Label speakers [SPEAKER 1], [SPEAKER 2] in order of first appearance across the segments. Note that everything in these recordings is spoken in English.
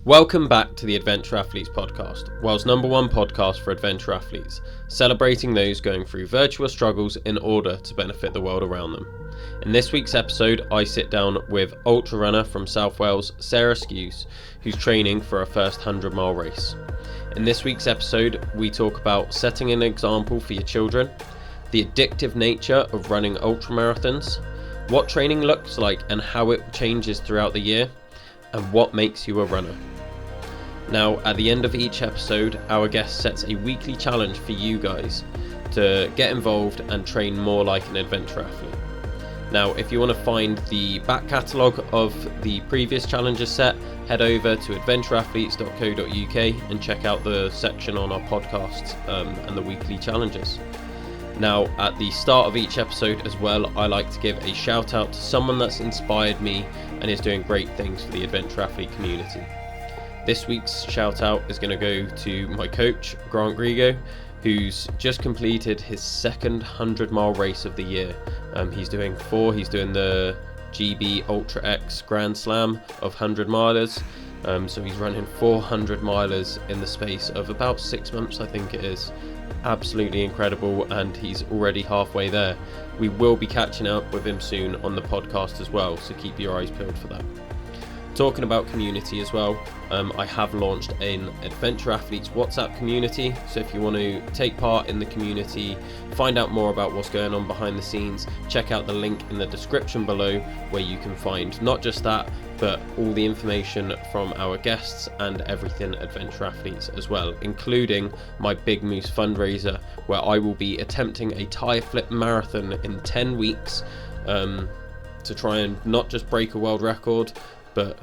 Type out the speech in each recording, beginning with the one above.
[SPEAKER 1] Welcome back to the Adventure Athletes podcast, world's #1 podcast for adventure athletes, celebrating those going through virtuous struggles in order to benefit the world around them. In this week's episode, I sit down with ultra runner from South Wales, Sarah Skuse, who's training for her first 100-mile race. In this week's episode, we talk about setting an example for your children, the addictive nature of running ultramarathons, what training looks like and how it changes throughout the year, and what makes you a runner. Now, at the end of each episode, our guest sets a weekly challenge for you guys to get involved and train more like an adventure athlete. Now, if you want to find the back catalogue of the previous challenges set, head over to adventureathletes.co.uk and check out the section on our podcasts and the weekly challenges. Now, at the start of each episode as well, I like to give a shout out to someone that's inspired me and is doing great things for the adventure athlete community. This week's shout out is going to go to my coach, Grant Grigo, who's just completed his second 100-mile race of the year. He's doing the GB Ultra X Grand Slam of 100 milers. So he's running 400 milers in the space of about 6 months, I think it is. Absolutely incredible, and he's already halfway there. We will be catching up with him soon on the podcast as well, so keep your eyes peeled for that. Talking about community as well, I have launched an Adventure Athletes WhatsApp community, so if you want to take part in the community, find out more about what's going on behind the scenes, check out the link in the description below where you can find not just that, but all the information from our guests and everything Adventure Athletes as well, including my BigMoose fundraiser, where I will be attempting a tire flip marathon in 10 weeks to try and not just break a world record, but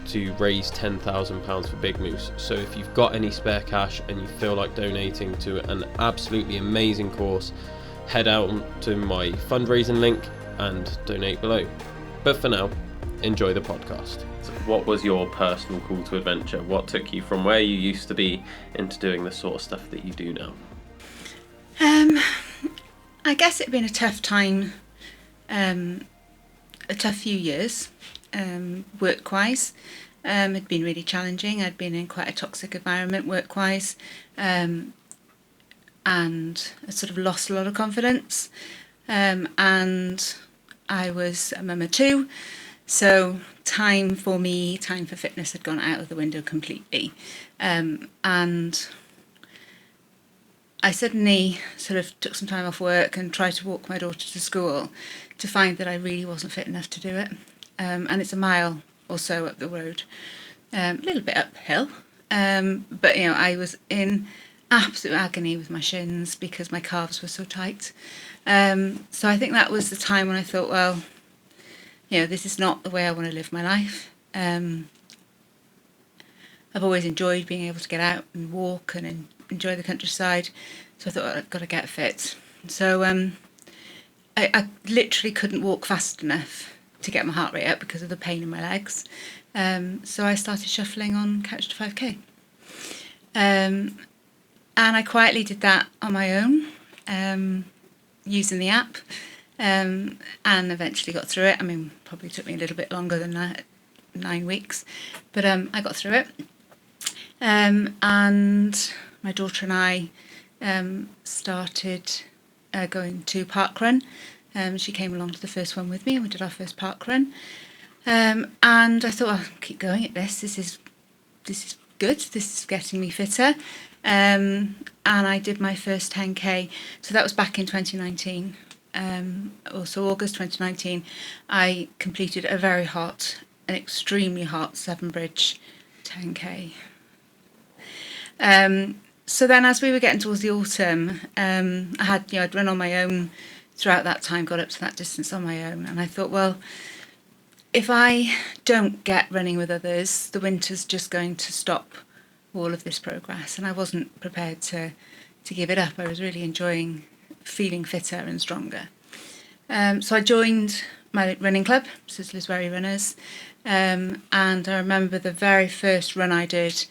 [SPEAKER 1] to raise £10,000 for BigMoose. So if you've got any spare cash and you feel like donating to an absolutely amazing cause, head out to my fundraising link and donate below. But for now, enjoy the podcast. So what was your personal call to adventure? What took you from where you used to be into doing the sort of stuff that you do now?
[SPEAKER 2] I guess it'd been a tough time, a tough few years. Work-wise, had been really challenging. I'd been in quite a toxic environment work-wise, and I sort of lost a lot of confidence, and I was a mum of two, so time for fitness had gone out of the window completely, and I suddenly sort of took some time off work and tried to walk my daughter to school to find that I really wasn't fit enough to do it. And it's a mile or so up the road, a little bit uphill, but I was in absolute agony with my shins because my calves were so tight. So I think that was the time when I thought, well, this is not the way I want to live my life. I've always enjoyed being able to get out and walk and enjoy the countryside, so I thought, I've got to get fit. So I literally couldn't walk fast enough to get my heart rate up because of the pain in my legs. So I started shuffling on Couch to 5K. And I quietly did that on my own, using the app, and eventually got through it. I mean, probably took me a little bit longer than that, 9 weeks, but I got through it. And my daughter and I started going to parkrun. She came along to the first one with me and we did our first park run. And I thought, I'll keep going at this. This is good. This is getting me fitter. And I did my first 10K. So that was back in 2019. Also August 2019, I completed an extremely hot Severn Bridge 10K. So then as we were getting towards the autumn, I'd run on my own throughout that time, got up to that distance on my own, and I thought, well, if I don't get running with others, the winter's just going to stop all of this progress, and I wasn't prepared to give it up. I was really enjoying feeling fitter and stronger. So I joined my running club, Sizzler's Wherry Runners, and I remember the very first run I did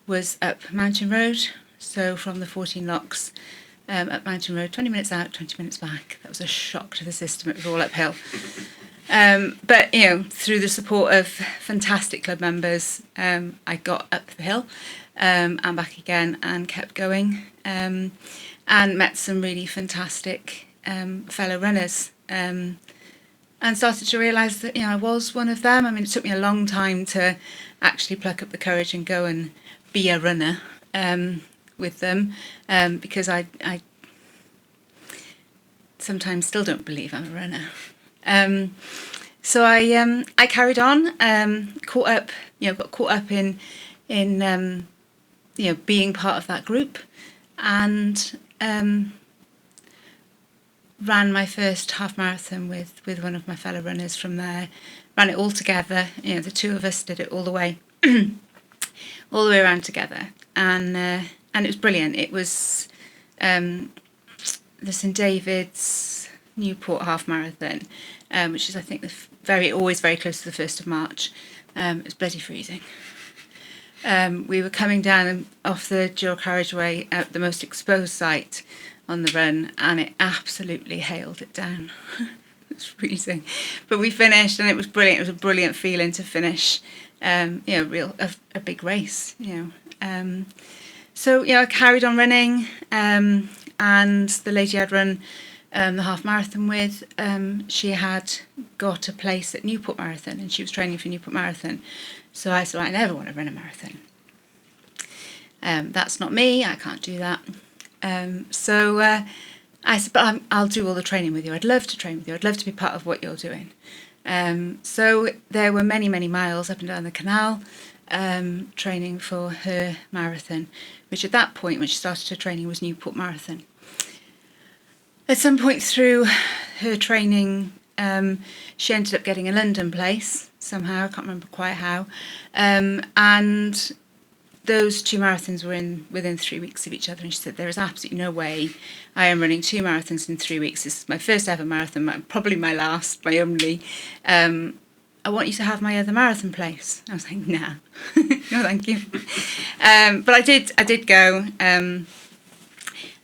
[SPEAKER 2] was up Mountain Road, so from the 14 locks, up Mountain Road, 20 minutes out, 20 minutes back. That was a shock to the system. It was all uphill. But through the support of fantastic club members, I got up the hill and back again and kept going, and met some really fantastic fellow runners, and started to realise that I was one of them. I mean, it took me a long time to actually pluck up the courage and go and be a runner with them, because I sometimes still don't believe I'm a runner. So I carried on, got caught up in being part of that group, and ran my first half marathon with one of my fellow runners from there. Ran it all together. The two of us did it all the way, all the way around together, and it was brilliant. It was the St David's Newport half marathon, which is, I think, always very close to the 1st of March. It was bloody freezing. We were coming down off the dual carriageway at the most exposed site on the run, and it absolutely hailed it down. It was freezing, but we finished, and it was brilliant. It was a brilliant feeling to finish, a big race. So I carried on running, and the lady I'd run the half marathon with, she had got a place at Newport Marathon, and she was training for Newport Marathon. So I said, I never want to run a marathon. That's not me. I can't do that. So I said, but I'll do all the training with you. I'd love to train with you. I'd love to be part of what you're doing. So there were many, many miles up and down the canal, training for her marathon, which at that point, when she started her training, was Newport Marathon. At some point through her training, she ended up getting a London place somehow. I can't remember quite how. And those two marathons were within 3 weeks of each other, and she said, there is absolutely no way I am running 2 marathons in 3 weeks. This is my first ever marathon, probably my last, my only. I want you to have my other marathon place. I was like, nah, no thank you. But I did go, and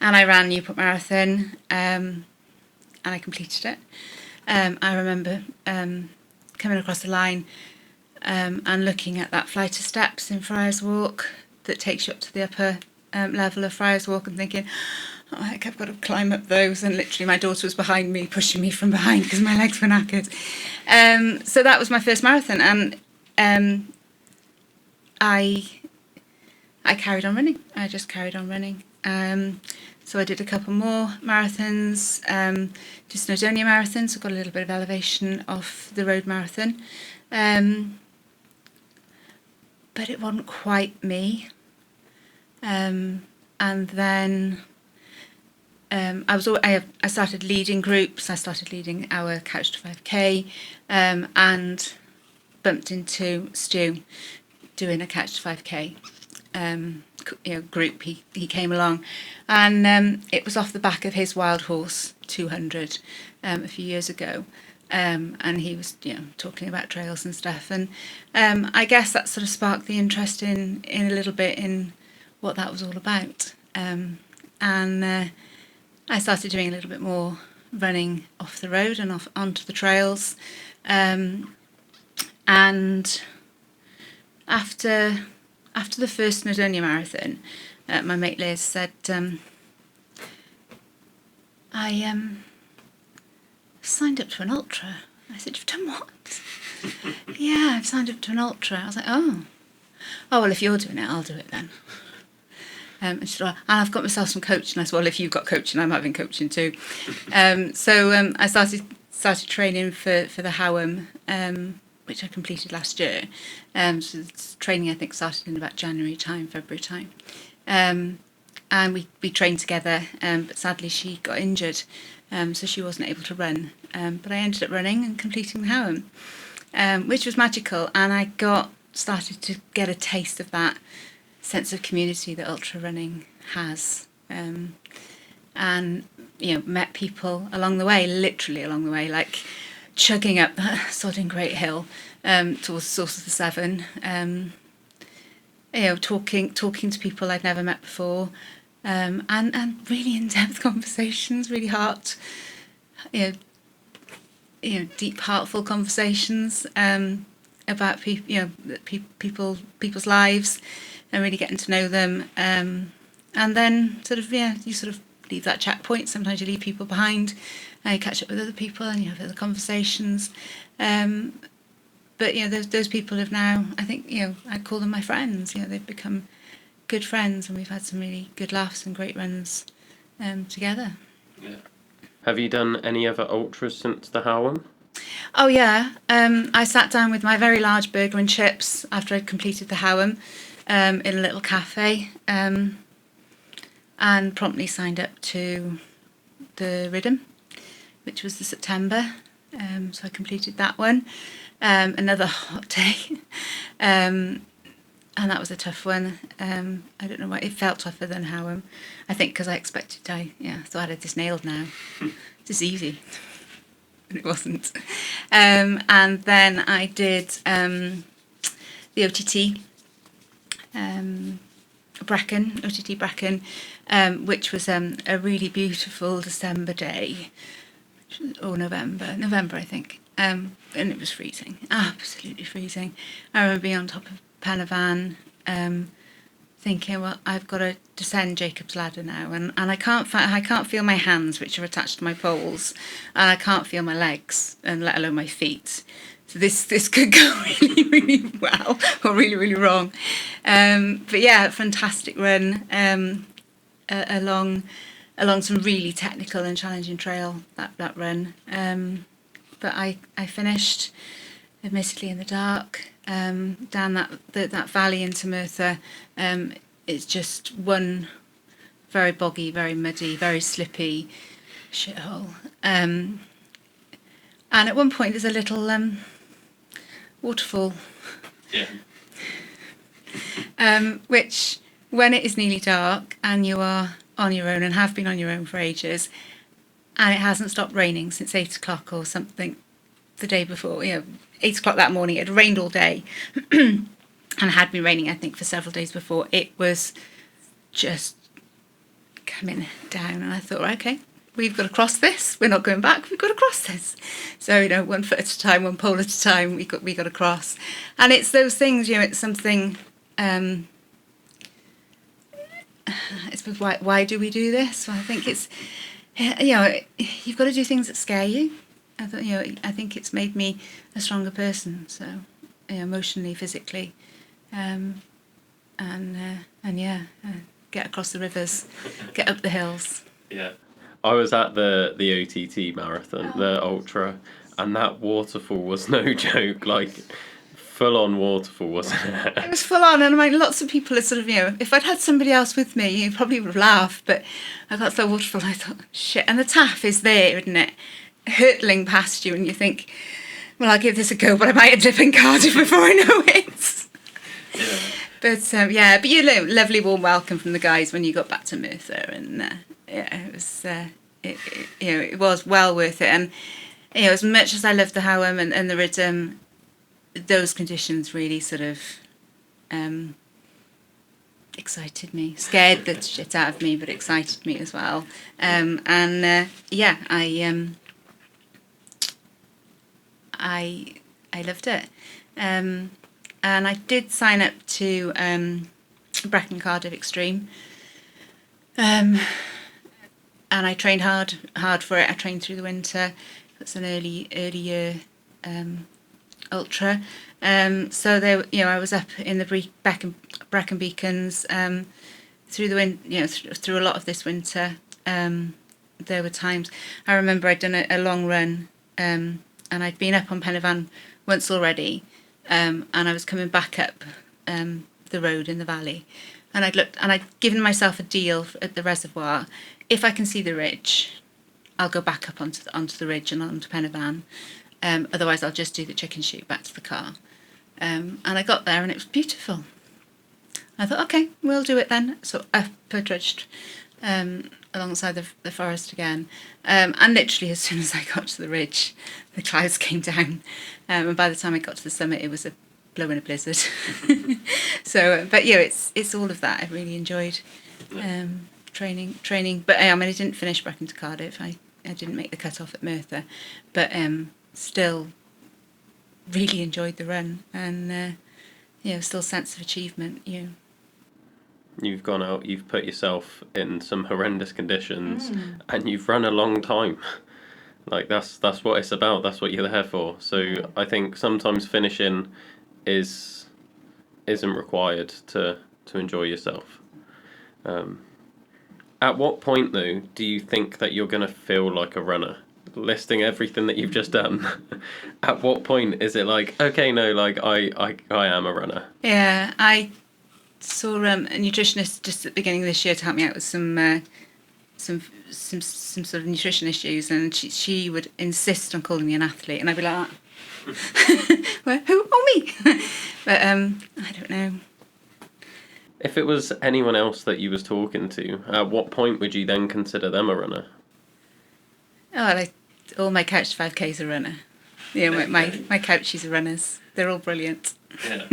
[SPEAKER 2] I ran Newport Marathon, and I completed it. I remember coming across the line, and looking at that flight of steps in Friars Walk that takes you up to the upper level of Friars Walk, and thinking, oh heck, I've got to climb up those. And literally my daughter was behind me, pushing me from behind because my legs were knackered. So that was my first marathon, and I carried on running. I just carried on running. So I did a couple more marathons, just Snowdonia Marathon, so got a little bit of elevation off the road marathon. But it wasn't quite me. And then I started leading groups. I started leading our Couch to 5K, and bumped into Stu doing a Couch to 5K group. He came along, and it was off the back of his Wild Horse 200 a few years ago. And he was, talking about trails and stuff, and I guess that sort of sparked the interest in a little bit in what that was all about. And I started doing a little bit more running off the road and off onto the trails. And after the first Snowdonia Marathon, my mate Liz said, I signed up to an ultra. I said, you've done what? Yeah, I've signed up to an ultra. I was like, oh well, if you're doing it, I'll do it then. And she said, well, and I've got myself some coaching. I said, well, if you've got coaching, I'm having coaching too. So I started training for the Howham, which I completed last year. So this training, I think, started in about February time. And we trained together, but sadly she got injured, so she wasn't able to run. But I ended up running and completing the Howham, which was magical, and I started to get a taste of that sense of community that ultra running has, and met people along the way, literally along the way, like chugging up that sodding great hill towards the source of the Severn, talking to people I'd never met before, and really in-depth conversations, really deep, heartful conversations about people's lives, and really getting to know them. And then you sort of leave that checkpoint. Sometimes you leave people behind, and you catch up with other people, and you have other conversations. But those people have now, I think, I call them my friends. They've become good friends, and we've had some really good laughs and great runs together.
[SPEAKER 1] Yeah. Have you done any other ultras since the Howham?
[SPEAKER 2] Oh yeah, I sat down with my very large burger and chips after I'd completed the Howham in a little cafe, and promptly signed up to the Ridham, which was the September. So I completed that one. Another hot day, and that was a tough one. I don't know why it felt tougher than Howham. I think because I expected thought I had this nailed now. It's easy. It wasn't. And then I did the OTT Brecon, which was a really beautiful December day, or November I think, and it was freezing, absolutely freezing. I remember being on top of Penavan, thinking, well, I've got to descend Jacob's ladder now, and I can't feel my hands, which are attached to my poles, and I can't feel my legs, and let alone my feet. So this could go really, really well, or really, really wrong. But yeah, fantastic run along some really technical and challenging trail, that run. But I finished, admittedly in the dark, down that valley into Merthyr. It's just one very boggy, very muddy, very slippy shithole. And at one point there's a little waterfall.
[SPEAKER 1] Yeah.
[SPEAKER 2] Which, when it is nearly dark and you are on your own and have been on your own for ages, and it hasn't stopped raining since 8 o'clock or something the day before, 8 o'clock that morning, it had rained all day and had been raining, I think, for several days before. It was just coming down, and I thought, okay, we've got to cross this. We're not going back. We've got to cross this. So, 1 foot at a time, 1 pole at a time, we got to cross. And it's those things, it's something. It's why do we do this? Well, I think it's, you've got to do things that scare you. I think it's made me a stronger person. So, emotionally, physically, and get across the rivers, get up the hills.
[SPEAKER 1] Yeah, I was at the OTT marathon, the ultra, and that waterfall was no joke. Like, full-on waterfall, wasn't it?
[SPEAKER 2] It was full-on, and lots of people are sort of, if I'd had somebody else with me, you probably would have laughed, but I got to the waterfall, I thought, shit, and the taff is there, isn't it? Hurtling past you, and you think, well, I'll give this a go, but I might end up in Cardiff before I know it.
[SPEAKER 1] Yeah.
[SPEAKER 2] But, lovely warm welcome from the guys when you got back to Merthyr, and it was, it was well worth it, and, as much as I loved the Howham and the Ridham, those conditions really sort of excited me, scared the shit out of me, but excited me as well. I loved it. And I did sign up to Brecon Cardiff Extreme. And I trained hard for it. I trained through the winter. It's an early year ultra. So there, I was up in the Brecon Beacons through the through a lot of this winter. There were times I remember I'd done a long run, and I'd been up on Penavan once already, and I was coming back up the road in the valley, and I'd looked and I'd given myself a deal at the reservoir. If I can see the ridge, I'll go back up onto the ridge and onto Penavan. Otherwise, I'll just do the chicken shoot back to the car. And I got there, and it was beautiful. I thought, okay, we'll do it then. So I trudged alongside the forest again. And literally, as soon as I got to the ridge, the clouds came down. And by the time I got to the summit, it was blowing a blizzard. So, but it's all of that. I really enjoyed training. But I didn't finish Brecon to Cardiff. I didn't make the cut off at Merthyr. But still really enjoyed the run, and still sense of achievement.
[SPEAKER 1] You've gone out, you've put yourself in some horrendous conditions, and you've run a long time. Like that's what it's about. That's what you're there for. So I think sometimes finishing isn't required to enjoy yourself. At what point though do you think that you're gonna feel like a runner? Listing everything that you've just done, at what point is it like, okay, no, like I am a runner?
[SPEAKER 2] Yeah, I saw a nutritionist just at the beginning of this year to help me out with some sort of nutrition issues, and she would insist on calling me an athlete, and I'd be like, well, who? Oh, me. But I don't know.
[SPEAKER 1] If it was anyone else that you was talking to, at what point would you then consider them a runner?
[SPEAKER 2] Oh, all my couch 5Ks are runner. Yeah, my couchies are runners. They're all brilliant.
[SPEAKER 1] Yeah.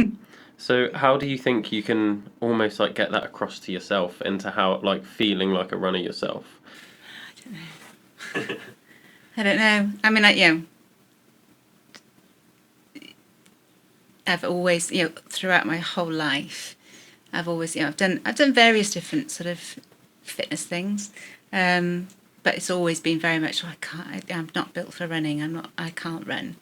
[SPEAKER 1] So how do you think you can almost like get that across to yourself into how like feeling like a runner yourself?
[SPEAKER 2] I don't know. I mean, I've always, throughout my whole life, I've always, I've done various different sort of fitness things, but it's always been very much like I'm not built for running. I can't run.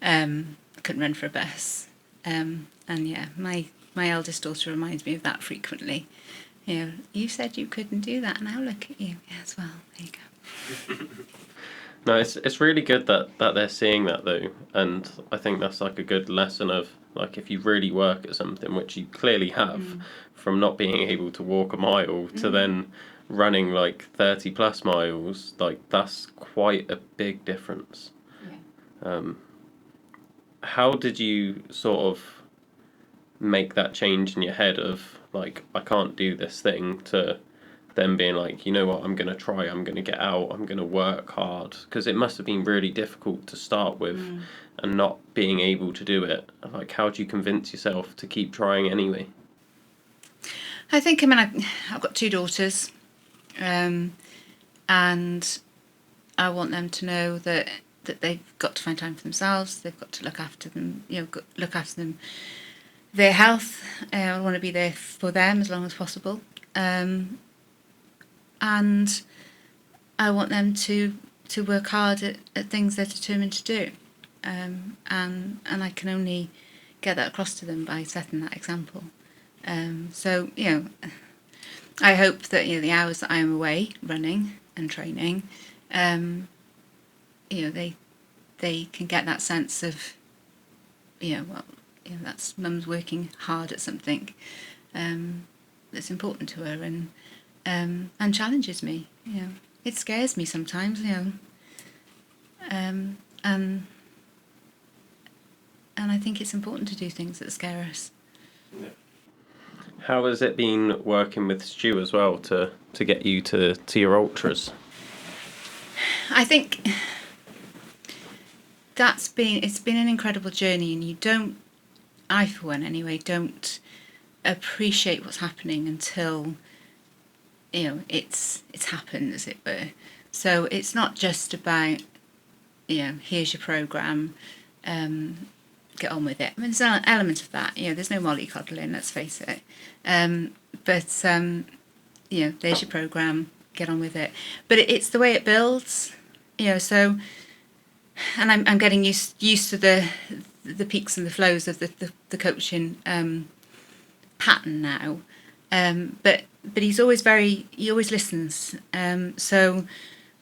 [SPEAKER 2] I couldn't run for a bus. And yeah, my eldest daughter reminds me of that frequently. You said you couldn't do that, now look at you. Yes, well, there you go.
[SPEAKER 1] No, it's really good that they're seeing that though, and I think that's like a good lesson of like if you really work at something, which you clearly have, from not being able to walk a mile to then running like 30 plus miles, like that's quite a big difference.
[SPEAKER 2] Yeah.
[SPEAKER 1] How did you sort of make that change in your head of like I can't do this thing to then being like, you know what, I'm going to try, I'm going to get out, I'm going to work hard? Because it must have been really difficult to start with and not being able to do it. Like, how do you convince yourself to keep trying anyway?
[SPEAKER 2] I think, I've got 2 daughters, and I want them to know that they've got to find time for themselves, they've got to look after them, look after them, their health. I want to be there for them as long as possible. And I want them to work hard at things they're determined to do. And I can only get that across to them by setting that example. So, I hope that, the hours that I am away running and training, they can get that sense of, that's mum's working hard at something that's important to her and challenges me. It scares me sometimes. And I think it's important to do things that scare us.
[SPEAKER 1] Yeah. How has it been working with Stu as well to get you to your ultras?
[SPEAKER 2] I think it's been an incredible journey, and I for one anyway, don't appreciate what's happening until it's happened, as it were. So it's not just about here's your programme, get on with it. I mean, there's an element of that. There's no mollycoddling, let's face it. But there's your programme, get on with it. But it's the way it builds. So, and I'm getting used to the peaks and the flows of the coaching pattern now. But he always listens. So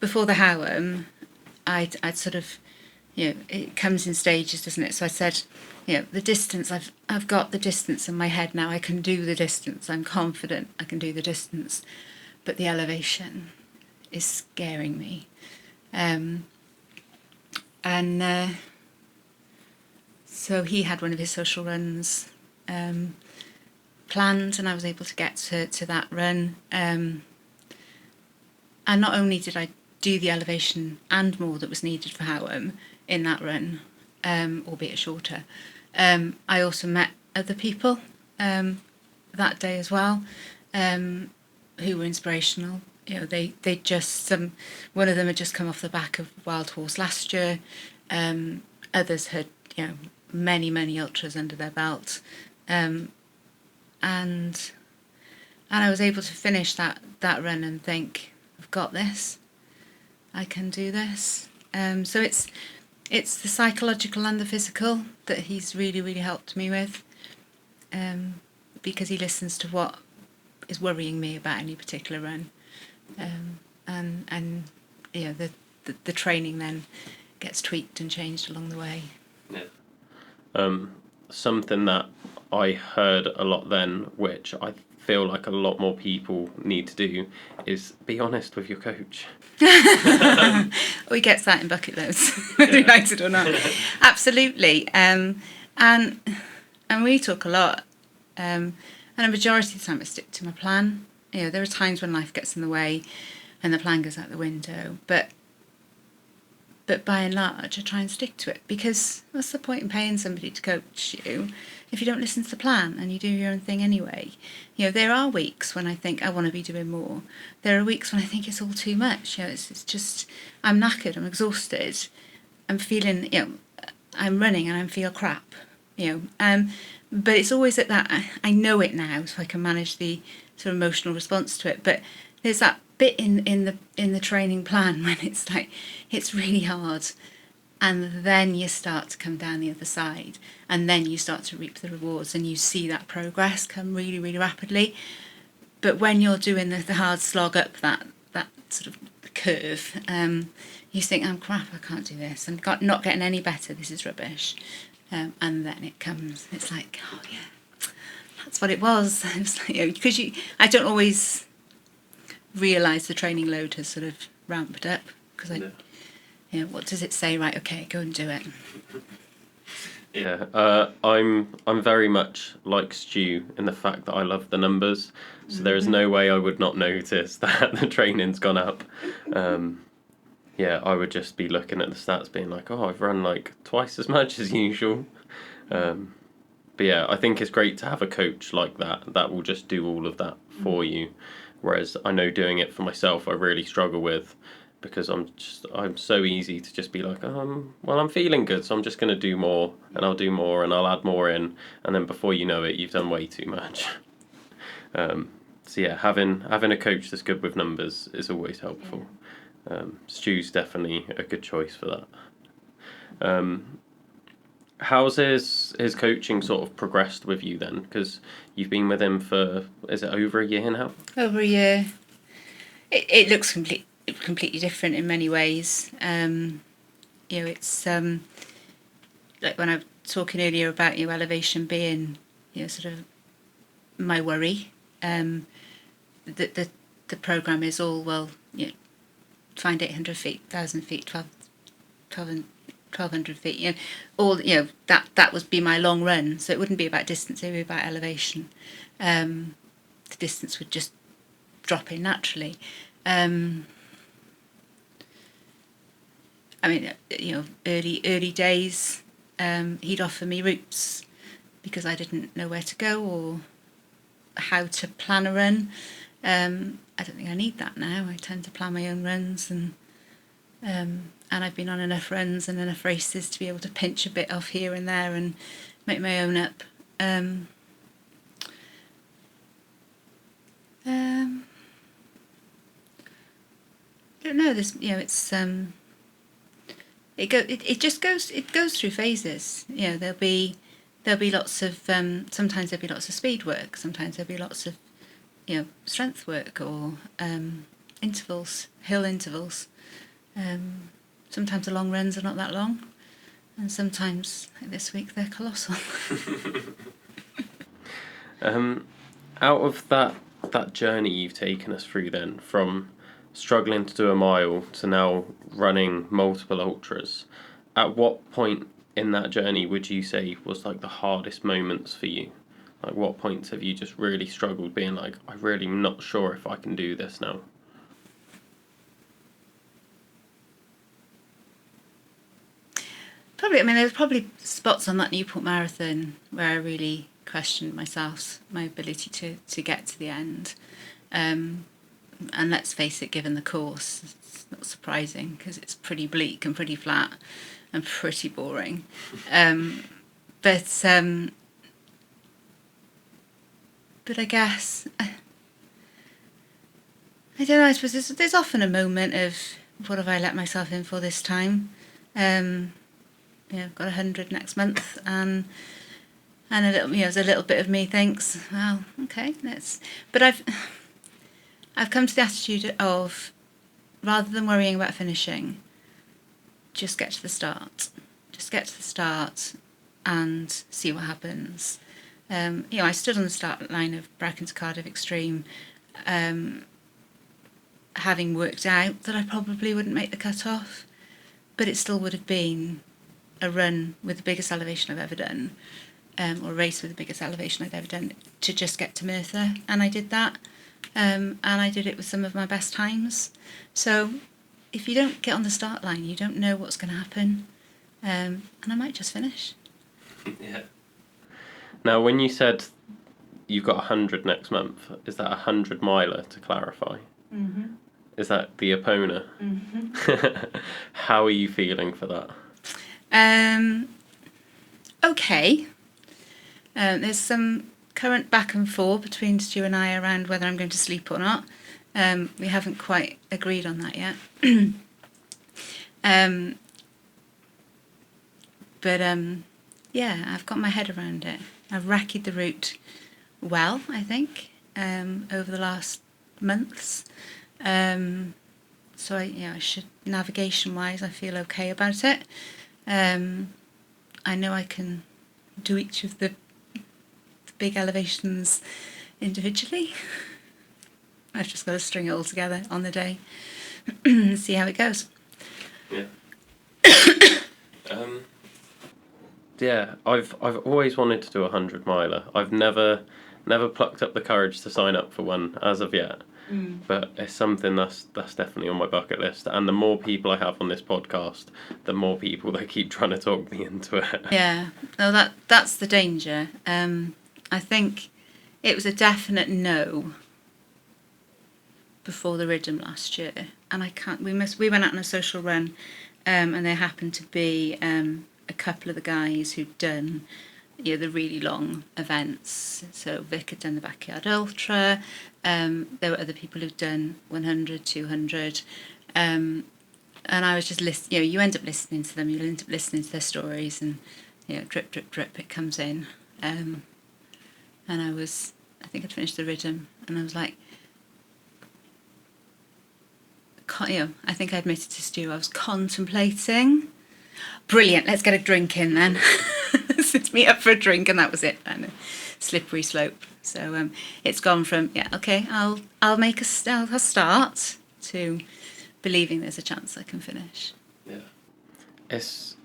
[SPEAKER 2] before the Howam, I'd sort of, it comes in stages, doesn't it? So I said, the distance, I've got the distance in my head now. I can do the distance. I'm confident I can do the distance. But the elevation is scaring me. So he had one of his social runs planned, and I was able to get to that run. And not only did I do the elevation and more that was needed for Howam in that run, albeit shorter, I also met other people that day as well, who were inspirational. They just one of them had just come off the back of Wild Horse last year, Others had, many ultras under their belt, and I was able to finish that run and think, I've got this, I can do this. So it's the psychological and the physical that he's really, really helped me with, because he listens to what is worrying me about any particular run, and the training then gets tweaked and changed along the way.
[SPEAKER 1] Yeah. Something that I heard a lot then, which I feel like a lot more people need to do, is be honest with your coach.
[SPEAKER 2] He gets that in bucket loads, whether he likes it or not. Absolutely. And we talk a lot. And a majority of the time I stick to my plan. There are times when life gets in the way and the plan goes out the window. But by and large, I try and stick to it, because what's the point in paying somebody to coach you if you don't listen to the plan and you do your own thing anyway? There are weeks when I think I want to be doing more. There are weeks when I think it's all too much. It's just, I'm knackered, I'm exhausted, I'm feeling, I'm running and I feel crap. But it's always at that, I know it now, so I can manage the sort of emotional response to it. But there's that bit in the training plan when it's like, it's really hard, and then you start to come down the other side, and then you start to reap the rewards, and you see that progress come really, really rapidly. But when you're doing the hard slog up that sort of curve, you think, I'm crap, I can't do this, I'm not getting any better, this is rubbish. And then it comes, it's like, oh yeah, that's what it was. It's like, because I don't always realise the training load has sort of ramped up, because what does it say? Right, okay, go and do it.
[SPEAKER 1] Yeah, I'm very much like Stu in the fact that I love the numbers, so there is no way I would not notice that the training's gone up. I would just be looking at the stats being like, oh, I've run like twice as much as usual. But yeah, I think it's great to have a coach like that will just do all of that for you. Whereas I know doing it for myself, I really struggle with, because I'm so easy to just be like, well, I'm feeling good, so I'm just going to do more, and I'll do more, and I'll add more in, and then before you know it, you've done way too much. So yeah, having a coach that's good with numbers is always helpful. Stu's definitely a good choice for that. How's his coaching sort of progressed with you then? Because you've been with him for, is it over a year now?
[SPEAKER 2] Over a year. It looks completely different in many ways. It's like when I was talking earlier about elevation being sort of my worry. The program is all, find 800 feet, 1,000 feet, 1,200 feet, that would be my long run. So it wouldn't be about distance, it would be about elevation. The distance would just drop in naturally. Early days, he'd offer me routes because I didn't know where to go or how to plan a run. I don't think I need that now. I tend to plan my own runs, and I've been on enough runs and enough races to be able to pinch a bit off here and there and make my own up. I don't know. It goes through phases. There'll be lots of sometimes there'll be lots of speed work. Sometimes there'll be lots of strength work or intervals, hill intervals. Sometimes the long runs are not that long, and sometimes, like this week, they're colossal.
[SPEAKER 1] Out of that journey you've taken us through then, from struggling to do a mile to now running multiple ultras, at what point in that journey would you say was like the hardest moments for you? Like, what points have you just really struggled being like, I'm really not sure if I can do this now?
[SPEAKER 2] There's probably spots on that Newport Marathon where I really questioned myself, my ability to get to the end. And let's face it, given the course, it's not surprising because it's pretty bleak and pretty flat and pretty boring. But I guess, I don't know, I suppose there's often a moment of, what have I let myself in for this time? I've got 100 next month, and a little, there's a little bit of me thinks, well, okay, but I've come to the attitude of, rather than worrying about finishing, just get to the start. Just get to the start and see what happens. I stood on the start line of Brecon to Cardiff Extreme, having worked out that I probably wouldn't make the cut-off, but it still would have been a run with the biggest elevation I've ever done, or a race with the biggest elevation I've ever done, to just get to Merthyr, and I did that, and I did it with some of my best times. So if you don't get on the start line, you don't know what's going to happen, and I might just finish.
[SPEAKER 1] Yeah. Now, when you said you've got 100 next month, is that 100 miler, to clarify?
[SPEAKER 2] Mm-hmm.
[SPEAKER 1] Is that the Epona?
[SPEAKER 2] Mm-hmm.
[SPEAKER 1] How are you feeling for that?
[SPEAKER 2] Okay. There's some current back and forth between Stu and I around whether I'm going to sleep or not. We haven't quite agreed on that yet. But I've got my head around it. I've rackied the route well, I think, over the last months. So I should, navigation-wise, I feel okay about it. I know I can do each of the big elevations individually. I've just got to string it all together on the day and see how it goes.
[SPEAKER 1] Yeah. I've always wanted to do a 100 miler. I've never plucked up the courage to sign up for one as of yet. But it's something that's definitely on my bucket list. And the more people I have on this podcast, the more people they keep trying to talk me into it.
[SPEAKER 2] Yeah, no, that's the danger. I think it was a definite no before the Ridham last year, and we went out on a social run, and there happened to be a couple of the guys who'd done the really long events. So Vic had done the Backyard Ultra. There were other people who'd done 100, 200. And I was just listening. You end up listening to them. You end up listening to their stories, and drip, drip, drip, it comes in. And I think I'd finished the Ridham, and I was like, I think I admitted to Stu, I was contemplating. Brilliant, let's get a drink in then. Let's meet up for a drink, and that was it. And a slippery slope. So it's gone from I'll make a start to believing there's a chance I can finish.
[SPEAKER 1] Yeah, it's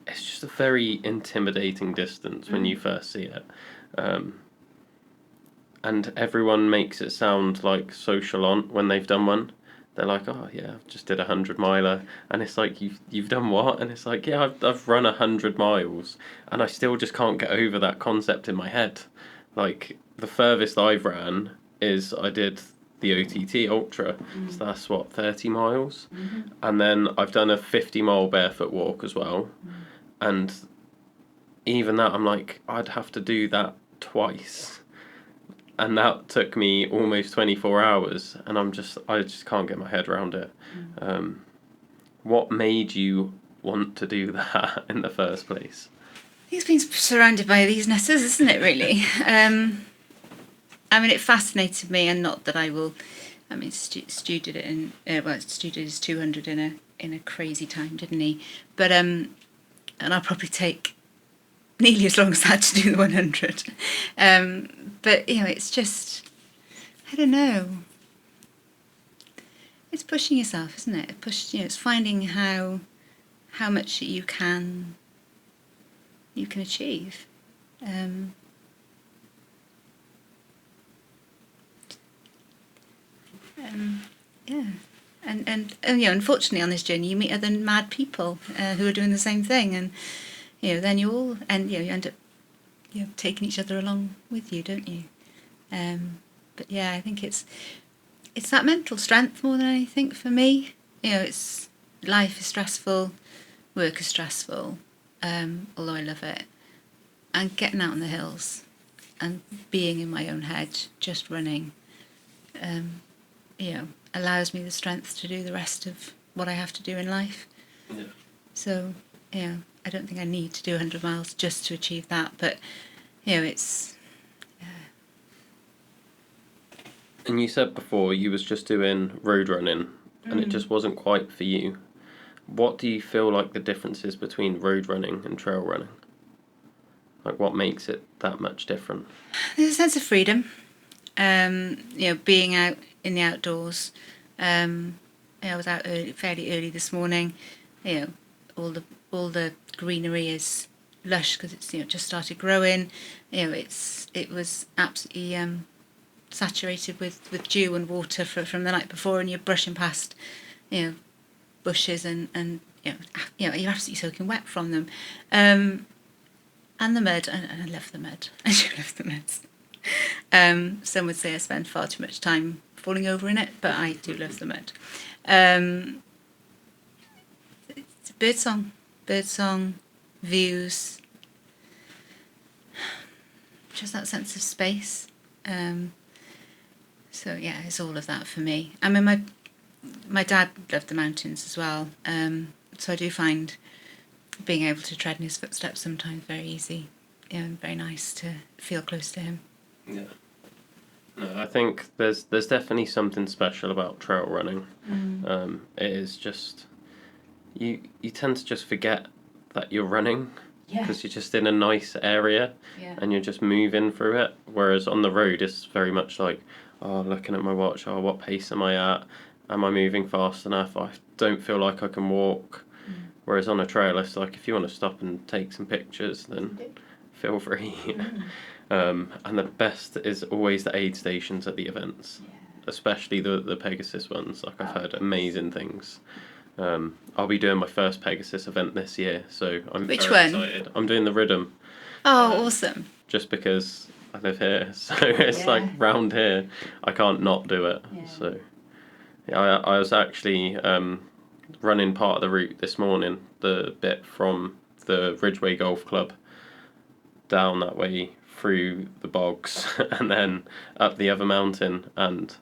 [SPEAKER 1] just a very intimidating distance when you first see it, and everyone makes it sound like social on when they've done one. They're like, oh yeah, I've just did a 100 miler, and it's like, you've done what? And it's like, yeah, I've run 100 miles, and I still just can't get over that concept in my head. Like, the furthest I've ran is I did the OTT Ultra, so that's 30 miles, and then I've done a 50-mile barefoot walk as well, and even that, I'm like, I'd have to do that twice. And that took me almost 24 hours, and I just can't get my head around it. What made you want to do that in the first place?
[SPEAKER 2] He's been surrounded by these netters, isn't it, really? It fascinated me, and not that I will... Stu did it Stu did his 200 in a crazy time, didn't he? But, and I'll probably take nearly as long as that to do the 100. But, it's just, I don't know. It's pushing yourself, isn't it? It's finding how much you can achieve. Yeah. And unfortunately on this journey you meet other mad people who are doing the same thing, and then you end up taking each other along with you, don't you? But yeah, I think it's that mental strength more than anything for me. It's life is stressful. work is stressful, although I love it, and getting out on the hills and being in my own head, just running, allows me the strength to do the rest of what I have to do in life.
[SPEAKER 1] Yeah.
[SPEAKER 2] So, I don't think I need to do 100 miles just to achieve that, but, it's...
[SPEAKER 1] And you said before you was just doing road running and it just wasn't quite for you. What do you feel like the difference is between road running and trail running? Like, what makes it that much different?
[SPEAKER 2] There's a sense of freedom, being out in the outdoors. I was out fairly early this morning. All the greenery is lush because it's just started growing. It was absolutely saturated with dew and water from the night before, and you're brushing past bushes and you're absolutely soaking wet from them. And the mud, and I love the mud. I do love the mud. Some would say I spend far too much time falling over in it, but I do love the mud. It's birdsong, views, just that sense of space. So yeah, it's all of that for me. I mean, my dad loved the mountains as well, so I do find being able to tread in his footsteps sometimes very easy, and very nice to feel close to him.
[SPEAKER 1] Yeah. No, I think there's definitely something special about trail running. It is just you tend to just forget that you're running because you're just in a nice area and you're just moving through it. Whereas on the road, it's very much like, looking at my watch. What pace am I at? Am I moving fast enough? I don't feel like I can walk. Whereas on a trail, it's like, if you want to stop and take some pictures, then feel free. And the best is always the aid stations at the events, especially the Pegasus ones. Like, I've heard amazing things. I'll be doing my first Pegasus event this year, so I'm
[SPEAKER 2] Which
[SPEAKER 1] very
[SPEAKER 2] one?
[SPEAKER 1] excited. I'm doing the Rhythm.
[SPEAKER 2] Oh, awesome.
[SPEAKER 1] Just because I live here, so it's like round here, I can't not do it. So I was actually running part of the route this morning, the bit from the Ridgeway Golf Club down that way through the bogs and then up the other mountain. And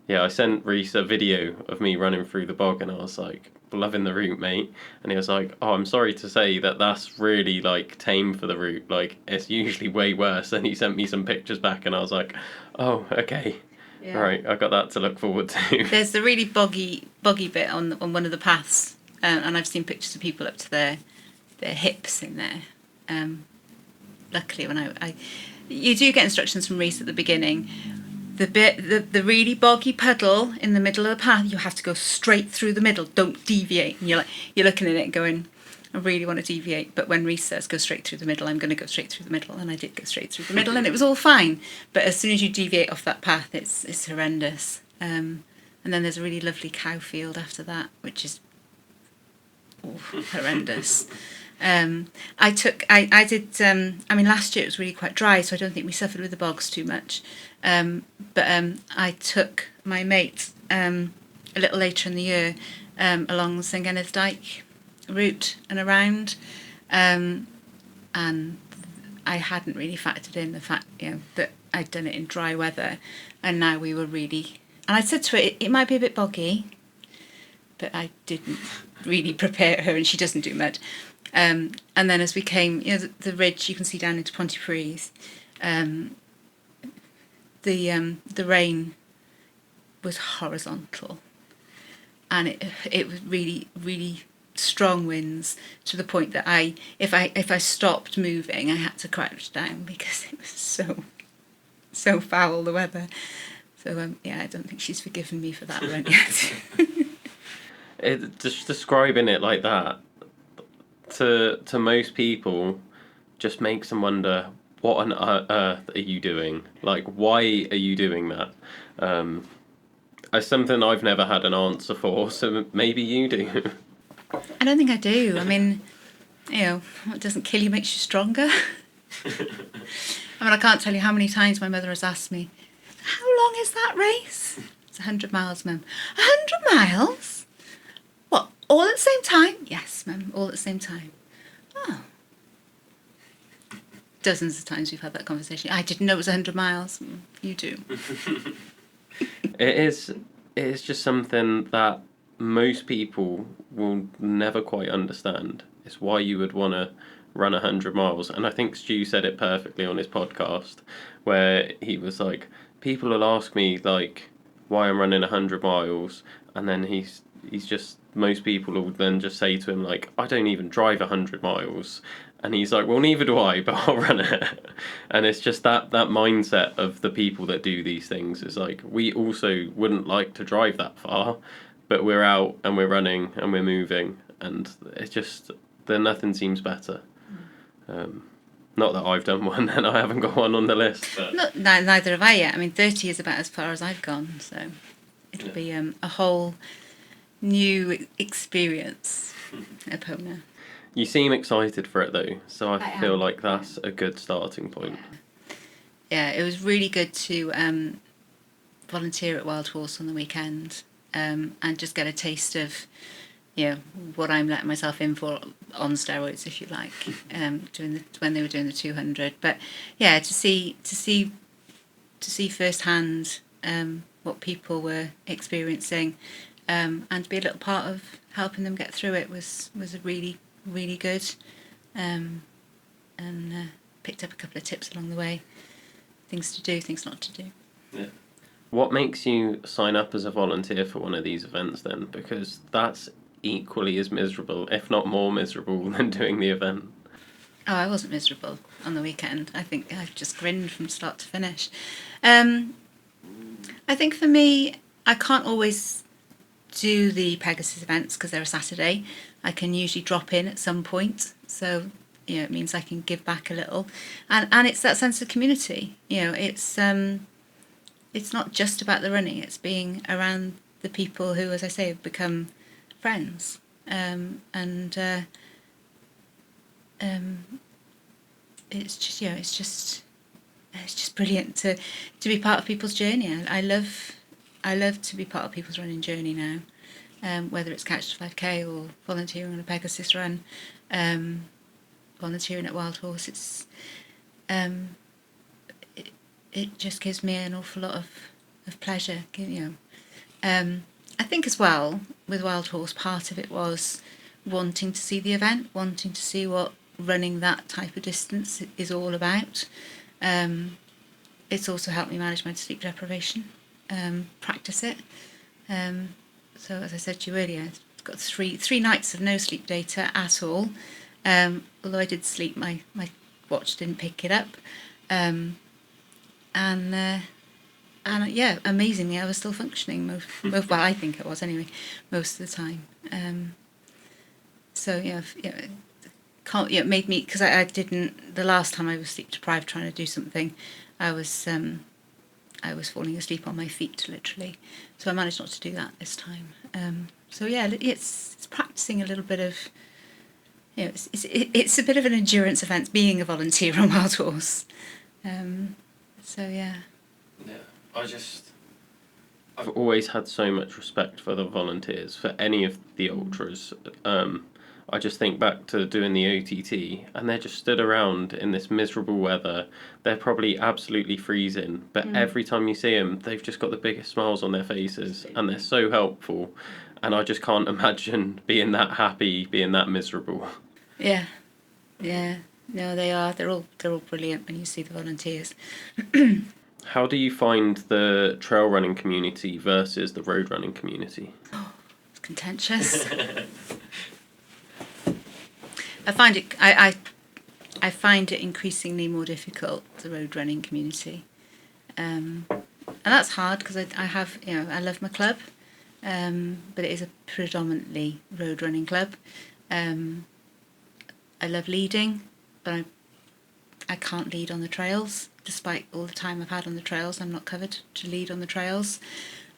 [SPEAKER 1] I sent Reese a video of me running through the bog, and I was like, loving the route, mate. And he was like, I'm sorry to say that's really like tame for the route, like it's usually way worse. And he sent me some pictures back, and I was like, oh, okay. All right, I got that to look forward to.
[SPEAKER 2] There's the really boggy bit on one of the paths, and I've seen pictures of people up to their hips in there. Luckily, when you do get instructions from Reese at the beginning. The really boggy puddle in the middle of the path, you have to go straight through the middle. Don't deviate. And you're looking at it going, I really want to deviate. But when Reese says go straight through the middle, I'm going to go straight through the middle. And I did go straight through the middle, and it was all fine. But as soon as you deviate off that path, it's horrendous. And then there's a really lovely cow field after that, which is horrendous. Last year it was really quite dry, so I don't think we suffered with the bogs too much. But I took my mate a little later in the year along the St Kenneth Dyke route and around, and I hadn't really factored in the fact that I'd done it in dry weather, and now we were really. And I said to her, it might be a bit boggy, but I didn't really prepare her, and she doesn't do mud. And then as we came, the ridge you can see down into Pontypridd, the rain was horizontal, and it was really, really strong winds to the point that if I stopped moving, I had to crouch down because it was so foul, the weather. So I don't think she's forgiven me for that run yet.
[SPEAKER 1] Just describing it like that to most people just makes them wonder, what on earth are you doing? Like, why are you doing that? It's something I've never had an answer for, so maybe you do.
[SPEAKER 2] I don't think I do. I mean, what doesn't kill you makes you stronger. I mean, I can't tell you how many times my mother has asked me, how long is that race? It's 100 miles, Mum. 100 miles? What, All at the same time? Yes, Mum, all at the same time. Oh. Dozens of times we've had that conversation. I didn't know it was 100 miles. You do.
[SPEAKER 1] It is just something that most people will never quite understand. It's why you would want to run 100 miles. And I think Stu said it perfectly on his podcast, where he was like, people will ask me, like, why I'm running 100 miles. And then he's just, most people will then just say to him, like, I don't even drive 100 miles. And he's like, well, neither do I, but I'll run it. And it's just that mindset of the people that do these things is like, we also wouldn't like to drive that far, but we're out and we're running and we're moving. And it's just, then nothing seems better. Not that I've done one and I haven't got one on the list. But...
[SPEAKER 2] No, neither have I yet. I mean, 30 is about as far as I've gone, so it'll be a whole new experience at Epona.
[SPEAKER 1] You seem excited for it though, so I feel like that's a good starting point.
[SPEAKER 2] Yeah, it was really good to volunteer at Wild Horse on the weekend and just get a taste of, what I'm letting myself in for on steroids, if you like, when they were doing the 200. But yeah, to see firsthand what people were experiencing and to be a little part of helping them get through it was a really good, and picked up a couple of tips along the way, things to do, things not to do.
[SPEAKER 1] Yeah. What makes you sign up as a volunteer for one of these events then? Because that's equally as miserable, if not more miserable, than doing the event.
[SPEAKER 2] Oh, I wasn't miserable on the weekend. I think I just grinned from start to finish. I think for me, I can't always do the Pegasus events because they're a Saturday. I can usually drop in at some point, so it means I can give back a little, and it's that sense of community. It's not just about the running; it's being around the people who, as I say, have become friends, it's just brilliant to be part of people's journey. I love to be part of people's running journey now. Whether it's Couch to 5K or volunteering on a Pegasus run, volunteering at Wild Horse, it just gives me an awful lot of pleasure. I think as well with Wild Horse, part of it was wanting to see the event, wanting to see what running that type of distance is all about. It's also helped me manage my sleep deprivation, practice it. So as I said to you earlier, I've got three nights of no sleep data at all. Although I did sleep, my watch didn't pick it up. And yeah, amazingly, I was still functioning most well, I think I was anyway, most of the time. So it made me, because I didn't, the last time I was sleep deprived trying to do something, I was falling asleep on my feet, literally. So I managed not to do that this time. So yeah, it's practicing a little bit of, it's a bit of an endurance event being a volunteer on Wild Horse. So yeah.
[SPEAKER 1] Yeah, I've always had so much respect for the volunteers, for any of the ultras. I just think back to doing the OTT, and they're just stood around in this miserable weather. They're probably absolutely freezing, but every time you see them, they've just got the biggest smiles on their faces, and they're so helpful. And I just can't imagine being that happy, being that miserable.
[SPEAKER 2] Yeah. No, they are. They're all brilliant when you see the volunteers.
[SPEAKER 1] How do you find the trail running community versus the road running community?
[SPEAKER 2] Oh, it's contentious. I find it increasingly more difficult, the road running community, and that's hard because I love my club, but it is a predominantly road running club. I love leading, but I can't lead on the trails. Despite all the time I've had on the trails, I'm not covered to lead on the trails.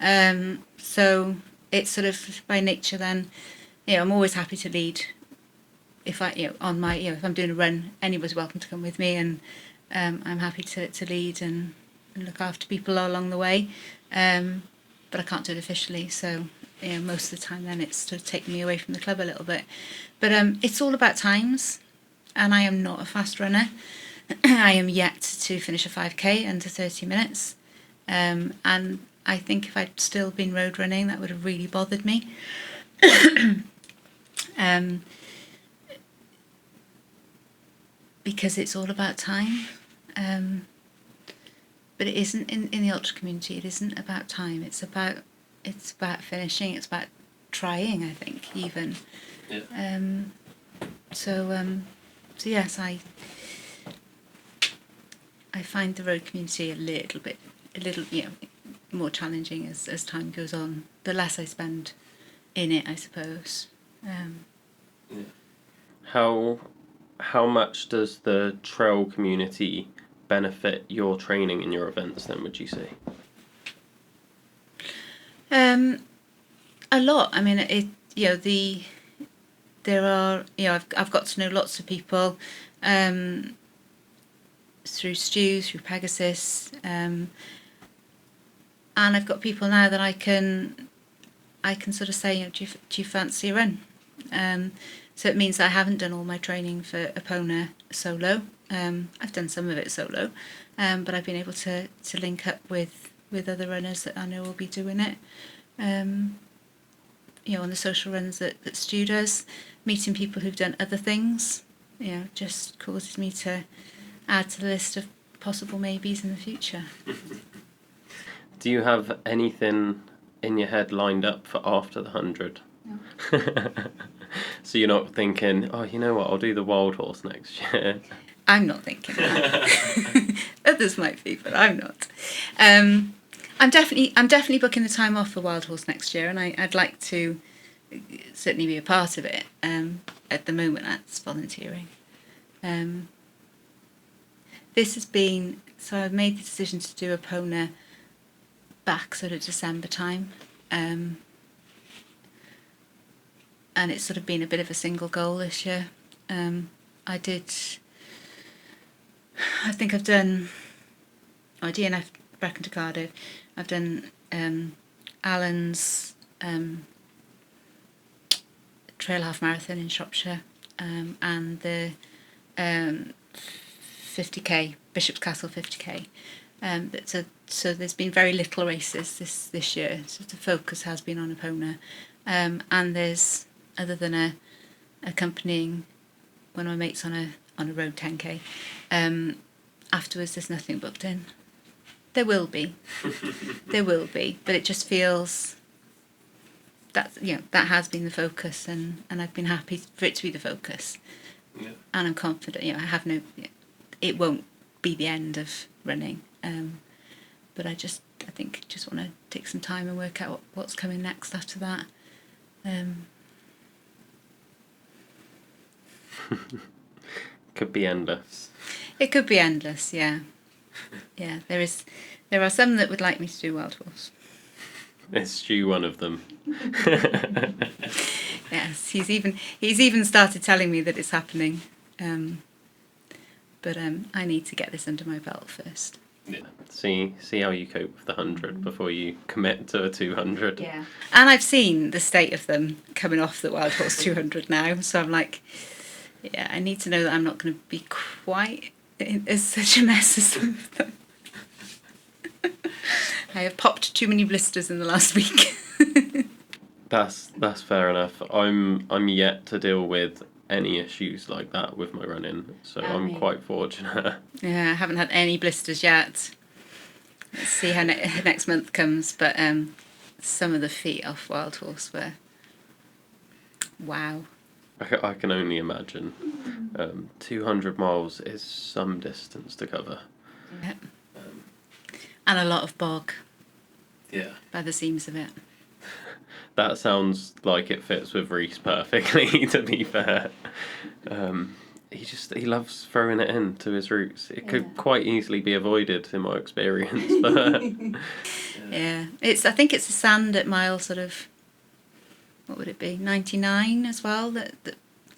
[SPEAKER 2] So it's sort of by nature then, I'm always happy to lead. If if I'm doing a run, anybody's welcome to come with me, and I'm happy to lead and look after people along the way. But I can't do it officially, so most of the time then it's sort of taking me away from the club a little bit. But it's all about times, and I am not a fast runner. I am yet to finish a 5k under 30 minutes. And I think if I'd still been road running, that would have really bothered me. Because it's all about time. But it isn't in the ultra community. It isn't about time. It's about finishing. It's about trying, I think, even. Yeah. So yes, I find the road community a little more challenging as time goes on. The less I spend in it, I suppose.
[SPEAKER 1] Yeah. How much does the trail community benefit your training and your events then, would you say?
[SPEAKER 2] A lot. I mean, I've got to know lots of people through Skuse, through Pegasus, and I've got people now that I can sort of say, do you fancy a run? So it means that I haven't done all my training for Epona solo. I've done some of it solo, but I've been able to link up with other runners that I know will be doing it. On the social runs that Stu does, meeting people who've done other things, just causes me to add to the list of possible maybes in the future.
[SPEAKER 1] Do you have anything in your head lined up for after the 100? No. So you're not thinking, oh, you know what, I'll do the Wild Horse next year?
[SPEAKER 2] I'm not thinking that. Others might be, but I'm not. I'm definitely booking the time off for Wild Horse next year, and I'd like to certainly be a part of it. At the moment, that's volunteering. This has been, so I've made the decision to do Epona back sort of December time. And it's sort of been a bit of a single goal this year. I think I've done DNF Brecon to Cardiff. I've done Alan's Trail Half Marathon in Shropshire, and the 50k, Bishop's Castle 50k. So there's been very little races this year. So the focus has been on Epona, and there's, other than accompanying one of my mates on a road 10k, afterwards there's nothing booked in. There will be, but it just feels that that has been the focus, and I've been happy for it to be the focus. Yeah. And I'm confident. I have it won't be the end of running. But I think just want to take some time and work out what's coming next after that.
[SPEAKER 1] Could be endless.
[SPEAKER 2] It could be endless, yeah. Yeah, there are some that would like me to do Wild Horse.
[SPEAKER 1] Is Stu one of them?
[SPEAKER 2] Yes, he's even started telling me that it's happening. But I need to get this under my belt first.
[SPEAKER 1] Yeah. See how you cope with the 100 before you commit to a 200.
[SPEAKER 2] Yeah. And I've seen the state of them coming off the Wild Horse 200 now, so I'm like, yeah, I need to know that I'm not going to be quite as such a mess as some of them. I have popped too many blisters in the last week.
[SPEAKER 1] That's fair enough. I'm yet to deal with any issues like that with my running, so I'm quite fortunate.
[SPEAKER 2] Yeah, I haven't had any blisters yet. Let's see how next month comes, but some of the feet off Wild Horse were wow.
[SPEAKER 1] I can only imagine. 200 miles is some distance to cover.
[SPEAKER 2] Yeah. And a lot of bog.
[SPEAKER 1] Yeah.
[SPEAKER 2] By the seams of it.
[SPEAKER 1] That sounds like it fits with Reese perfectly, to be fair. He loves throwing it into his routes. It could quite easily be avoided in my experience, but
[SPEAKER 2] yeah. I think it's the sand at mile sort of, what would it be, 99 as well, that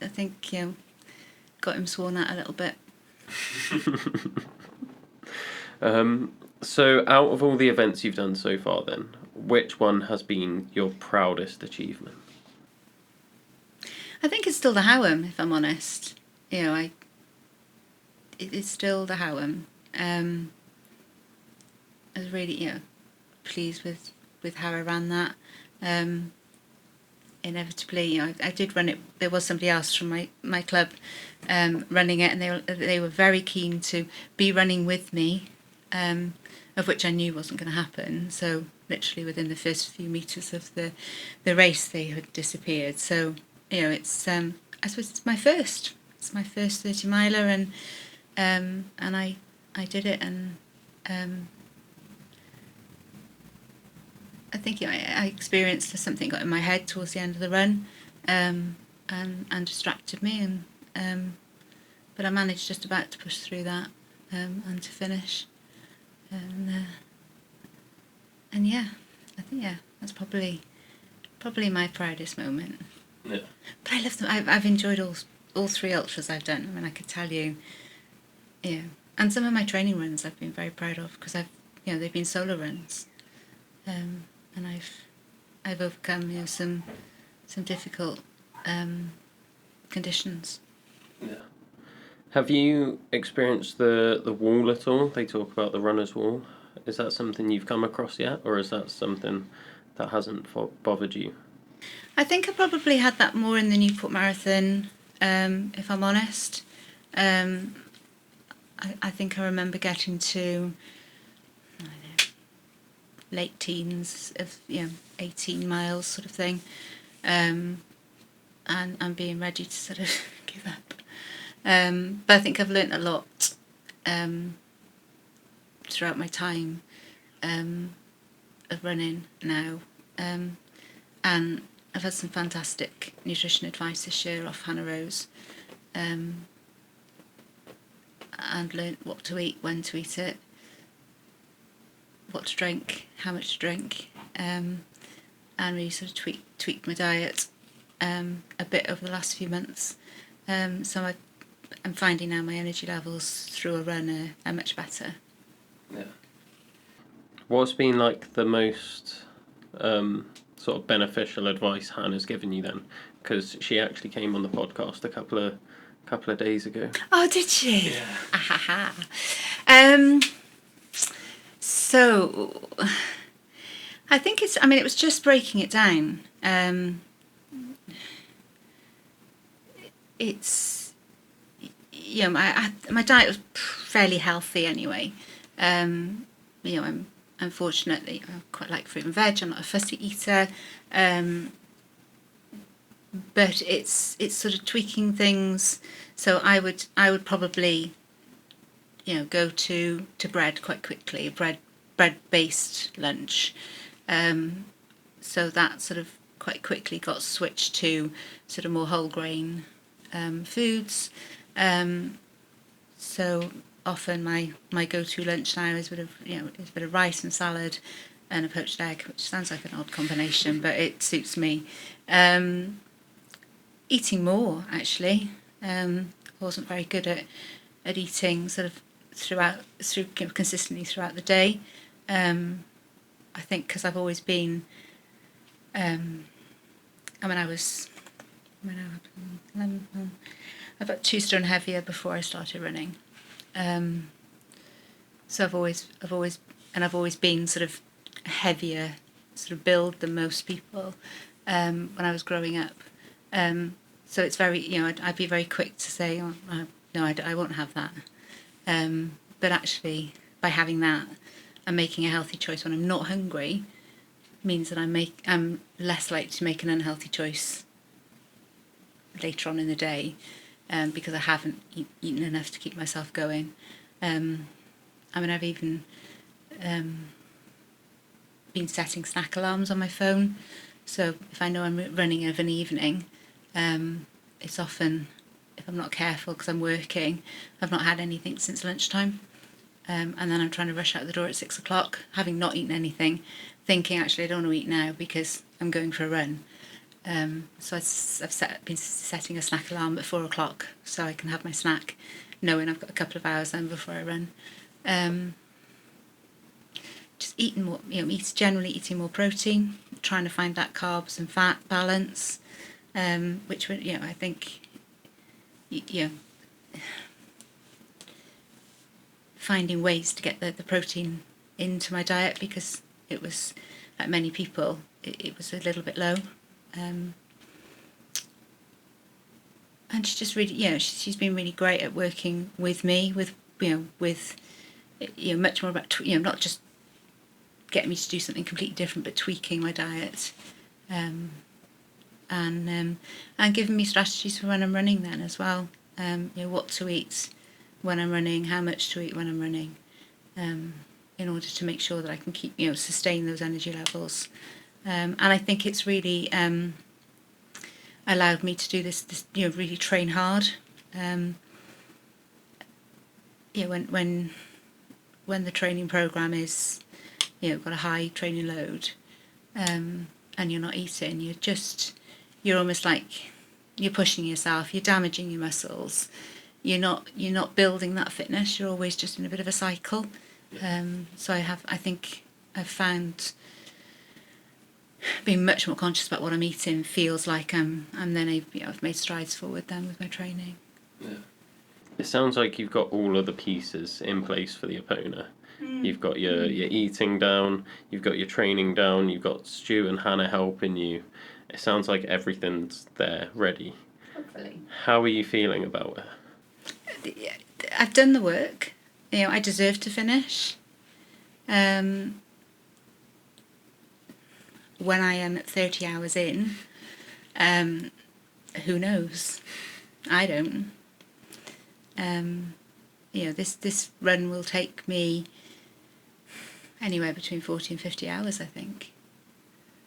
[SPEAKER 2] I think got him sworn at a little bit.
[SPEAKER 1] So, out of all the events you've done so far, then, which one has been your proudest achievement?
[SPEAKER 2] I think it's still the Howham, if I'm honest. It's still the Howham. I was really, pleased with how I ran that. Inevitably, I did run it. There was somebody else from my club running it, and they were very keen to be running with me, of which I knew wasn't going to happen. So literally within the first few meters of the race, they had disappeared. So it's I suppose it's my first. It's my first 30-miler, and I did it, and I think I experienced something got in my head towards the end of the run, and distracted me, but I managed just about to push through that, and to finish, and yeah, I think that's probably my proudest moment.
[SPEAKER 1] Yeah.
[SPEAKER 2] But I love them. I've enjoyed all three ultras I've done. I mean, I could tell you, and some of my training runs I've been very proud of because they've been solo runs. And I've overcome some difficult conditions.
[SPEAKER 1] Yeah. Have you experienced the wall at all? They talk about the runner's wall. Is that something you've come across yet, or is that something that hasn't bothered you?
[SPEAKER 2] I think I probably had that more in the Newport Marathon, if I'm honest. I think I remember getting to late teens of 18 miles sort of thing, and being ready to sort of give up. But I think I've learnt a lot throughout my time of running now, and I've had some fantastic nutrition advice this year off Hannah Rose, and learnt what to eat, when to eat it, what to drink, how much to drink, and really sort of tweaked my diet a bit over the last few months. So I'm finding now my energy levels through a run are much better.
[SPEAKER 1] Yeah. What's been like the most sort of beneficial advice Hannah's given you then? Because she actually came on the podcast a couple of days ago.
[SPEAKER 2] Oh, did she?
[SPEAKER 1] Yeah.
[SPEAKER 2] Ahaha. So I think it was just breaking it down. It's my diet was fairly healthy anyway. I'm unfortunately I quite like fruit and veg. I'm not a fussy eater, but it's sort of tweaking things. So I would probably go to bread quite quickly, bread based lunch. So that sort of quite quickly got switched to sort of more whole grain foods. So often my go-to lunch now is a bit of rice and salad and a poached egg, which sounds like an odd combination, but it suits me. Eating more, actually. I wasn't very good at eating sort of consistently throughout the day. I think because I've always been, I was about 2 stone heavier before I started running. So I've always been sort of heavier sort of build than most people when I was growing up. So it's very, I'd be very quick to say, oh, no, I won't have that. But actually, by having that and making a healthy choice when I'm not hungry, means that I'm less likely to make an unhealthy choice later on in the day, because I haven't eaten enough to keep myself going. I've even been setting snack alarms on my phone. So if I know I'm running of an evening, it's often, if I'm not careful because I'm working, I've not had anything since lunchtime. And then I'm trying to rush out the door at 6 o'clock, having not eaten anything, thinking actually I don't want to eat now because I'm going for a run. So I've been setting a snack alarm at 4 o'clock so I can have my snack, knowing I've got a couple of hours then before I run. So it's very, I'd be very quick to say, oh, no, I won't have that. But actually, by having that and making a healthy choice when I'm not hungry, means that I'm less likely to make an unhealthy choice later on in the day, because I'm not hungry. just eating more, generally eating more protein, trying to find that carbs and fat balance, which would, I think, finding ways to get the protein into my diet, because it was, like many people, it was a little bit low. And she's just really, she's been really great at working with me, with much more about, not just getting me to do something completely different, but tweaking my diet, and giving me strategies for when I'm running then as well. What to eat when I'm running, how much to eat when I'm running, in order to make sure that I can keep, sustain those energy levels. And I think it's really allowed me to do this, really train hard. When the training program is, got a high training load, and you're not eating, you're almost like you're pushing yourself, you're damaging your muscles. You're not building that fitness. You're always just in a bit of a cycle. So I think I've found being much more conscious about what I'm eating feels like I've made strides forward then with my training.
[SPEAKER 1] Yeah. It sounds like you've got all of the pieces in place for the Epona. You've got your eating down, you've got your training down, you've got Stu and Hannah helping you. It sounds like everything's there, ready.
[SPEAKER 2] Hopefully.
[SPEAKER 1] How are you feeling about it?
[SPEAKER 2] I've done the work. I deserve to finish. When I am at 30 hours in, who knows? I don't. This run will take me anywhere between 40 and 50 hours, I think.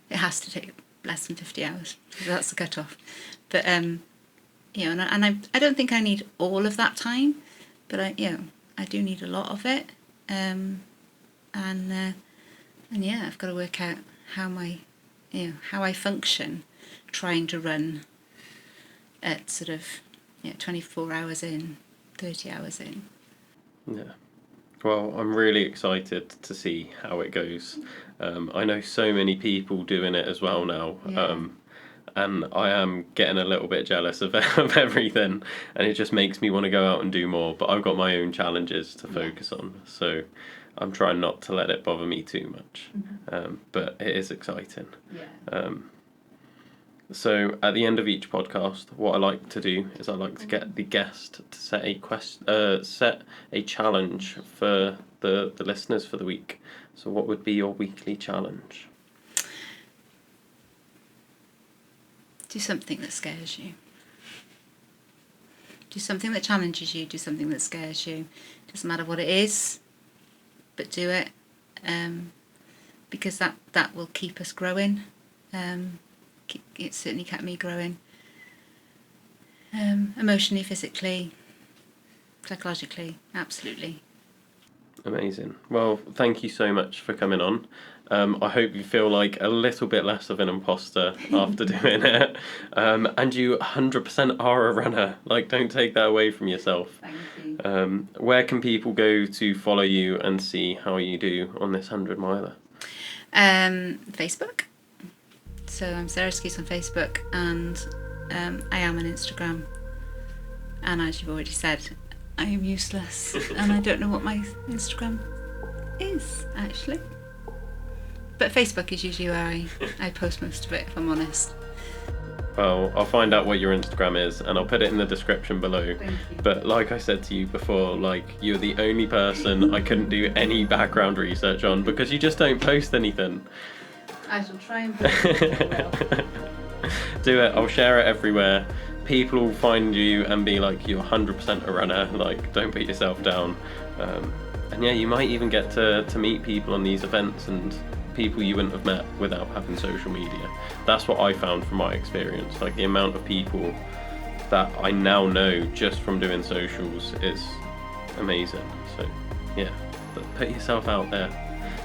[SPEAKER 2] It has to take less than 50 hours. That's the cut-off. But, and I don't think I need all of that time, but I do need a lot of it. And I've got to work out how I function trying to run at sort of 24 hours in, 30 hours in.
[SPEAKER 1] Yeah. Well, I'm really excited to see how it goes. I know so many people doing it as well now.
[SPEAKER 2] Yeah.
[SPEAKER 1] And I am getting a little bit jealous of everything, and it just makes me want to go out and do more. But I've got my own challenges to focus on, so I'm trying not to let it bother me too much. Mm-hmm. But it is exciting. Yeah. So at the end of each podcast, what I like to do is I like to get the guest to set a challenge for the listeners for the week. So what would be your weekly challenge?
[SPEAKER 2] Do something that scares you. Do something that challenges you. Do something that scares you. Doesn't matter what it is, but do it, because that will keep us growing. It certainly kept me growing, emotionally, physically, psychologically, absolutely.
[SPEAKER 1] Amazing. Well, thank you so much for coming on. I hope you feel like a little bit less of an imposter after doing it. And you 100% are a runner. Don't take that away from yourself.
[SPEAKER 2] Thank you.
[SPEAKER 1] Where can people go to follow you and see how you do on this 100-miler?
[SPEAKER 2] Facebook. So I'm Sarah Skuse on Facebook, and I am on Instagram. And as you've already said, I am useless, and I don't know what my Instagram is, actually. But Facebook is usually where I post most of it, if I'm honest.
[SPEAKER 1] Well, I'll find out what your Instagram is, and I'll put it in the description below.
[SPEAKER 2] Thank you.
[SPEAKER 1] But like I said to you before, you're the only person I couldn't do any background research on, because you just don't post anything.
[SPEAKER 2] I shall try and post it.
[SPEAKER 1] Do it. I'll share it everywhere. People will find you and be like, you're 100% a runner. Don't put yourself down. And yeah, you might even get to meet people on these events, and people you wouldn't have met without having social media. That's what I found from my experience. The amount of people that I now know just from doing socials is amazing. So yeah, put yourself out there.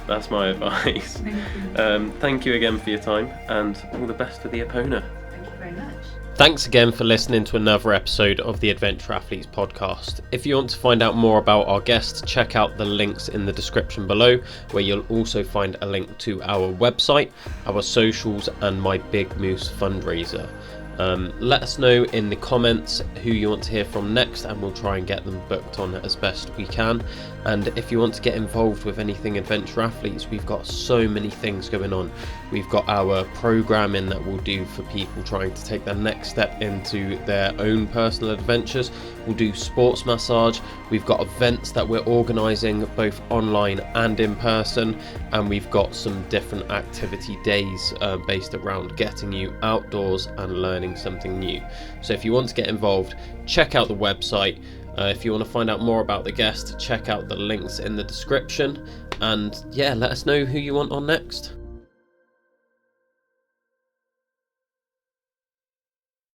[SPEAKER 1] That's my advice.
[SPEAKER 2] Thank you.
[SPEAKER 1] Thank you again for your time, and all the best with the Epona.
[SPEAKER 2] Thank you very much.
[SPEAKER 1] Thanks again for listening to another episode of the Adventure Athletes podcast. If you want to find out more about our guests, check out the links in the description below, where you'll also find a link to our website, our socials, and my BigMoose fundraiser. Let us know in the comments who you want to hear from next, and we'll try and get them booked on as best we can. And if you want to get involved with anything Adventure Athletes, we've got so many things going on. We've got our programming that we'll do for people trying to take their next step into their own personal adventures. We'll do sports massage. We've got events that we're organising both online and in person, and we've got some different activity days based around getting you outdoors and learning something new. So if you want to get involved, check out the website. If you want to find out more about the guest, check out the links in the description, and yeah, let us know who you want on next.